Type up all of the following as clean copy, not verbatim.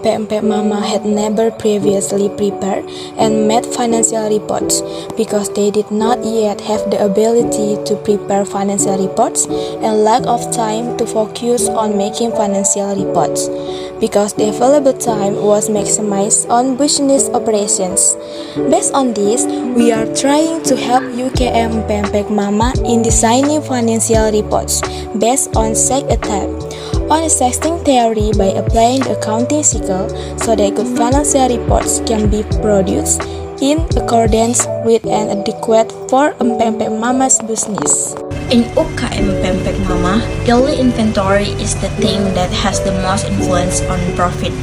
Mpek Mama had never previously prepared and made financial reports because they did not yet have the ability to prepare financial reports and lack of time to focus on making financial reports because the available time was maximized on business operations. Based on this, we are trying to help UKM Mpek Mama in designing financial reports based on SEC on assessing theory by applying the accounting cycle so that good financial reports can be produced in accordance with and adequate for Mpek Mama's business. In UKM Mpek Mama, daily inventory is the thing that has the most influence on profit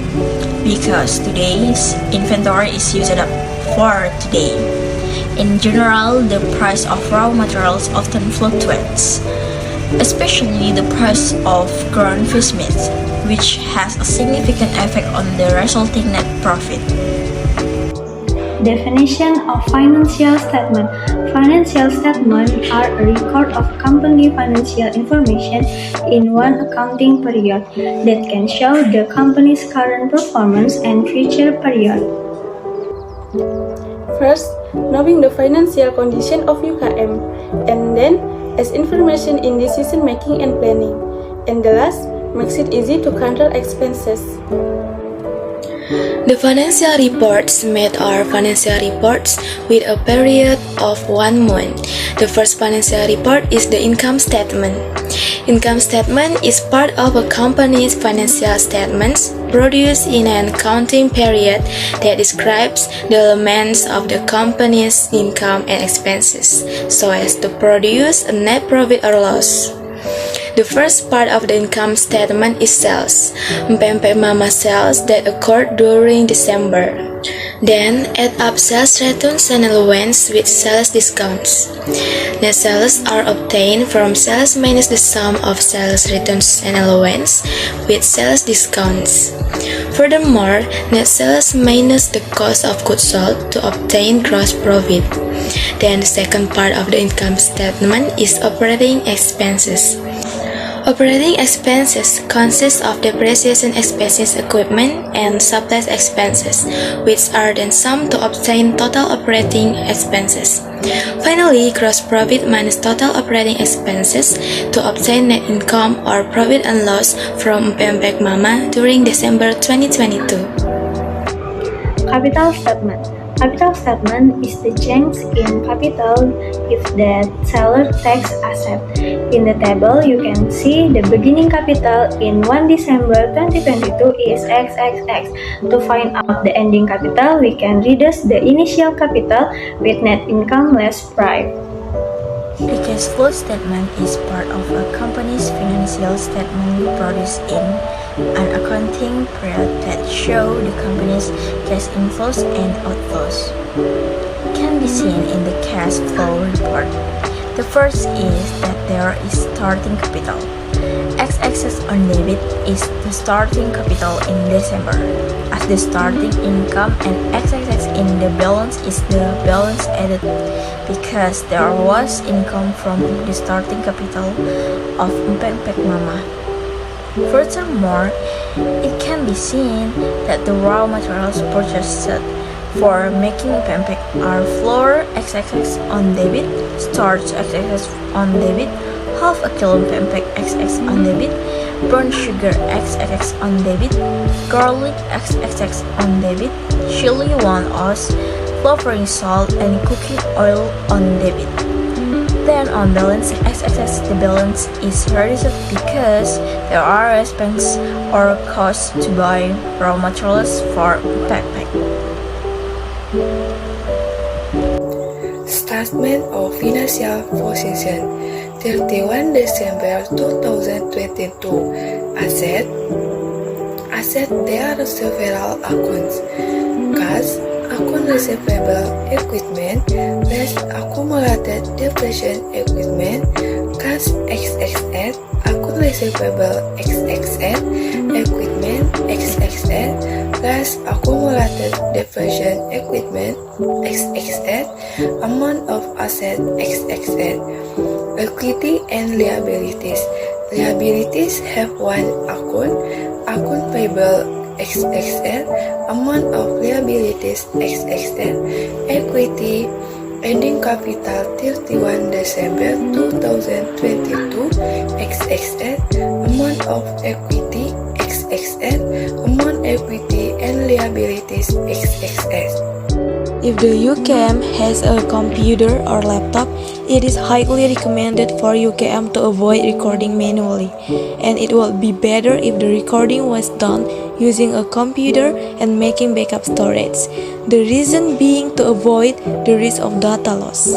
because today's inventory is used up for today. In general, the price of raw materials often fluctuates, especially the price of ground fish meat, which has a significant effect on the resulting net profit. Definition of financial statement. Financial statements are a record of company financial information in one accounting period that can show the company's current performance and future period. First, knowing the financial condition of UKM, and then as information in decision making and planning, and the last makes it easy to control expenses. The financial reports made are financial reports with a period of 1 month. The first financial report is the income statement. Income statement is part of a company's financial statements produced in an accounting period that describes the elements of the company's income and expenses so as to produce a net profit or loss. The first part of the income statement is sales, Mpek Mama sales that occurred during December. Then add up sales returns and allowance with sales discounts. Net sales are obtained from sales minus the sum of sales returns and allowance with sales discounts. Furthermore, net sales minus the cost of goods sold to obtain gross profit. Then the second part of the income statement is operating expenses. Operating expenses consist of depreciation expenses, equipment, and supplies expenses, which are then summed to obtain total operating expenses. Finally, gross profit minus total operating expenses to obtain net income or profit and loss from Mpek Mama during December 2022. Capital statement. Capital statement is the change in capital if the seller takes asset. In the table, you can see the beginning capital in 1 December 2022 is XXX. To find out the ending capital, we can reduce the initial capital with net income less price. The cash flow statement is part of a company's financial statement produced in an accounting period that show the company's cash inflows and outflows. Can be seen in the cash flow report. The first is that there is starting capital. X-axis on debit is the starting capital in December, as the starting income, and X-axis in the balance is the balance added because there was income from the starting capital of Mpek Mama. Furthermore, it can be seen that the raw materials purchased for making Mpek are flour X-axis on debit, starch X-axis on debit, half a kilo Mpek XX on debit, brown sugar XX on debit, garlic XX on debit, chili 1 oz, flavoring salt, and cooking oil on debit. Then on balance XX, the balance is reduced because there are expenses or costs to buy raw materials for Mpek. Statement of Financial Position 31 December 2022. Asset there are several accounts. Cash, account receivable equipment, less accumulated depreciation equipment, cash XXN, account receivable XXN, equipment XXN, less accumulated depreciation equipment XXN, amount of asset XXN. Equity and liabilities. Liabilities have one account payable XXL, amount of liabilities XXL, equity, ending capital 31 December 2022 XXL, amount of equity XXL, amount equity and liabilities XXL. If the UKM has a computer or laptop, it is highly recommended for UKM to avoid recording manually, and it would be better if the recording was done using a computer and making backup storage. The reason being to avoid the risk of data loss.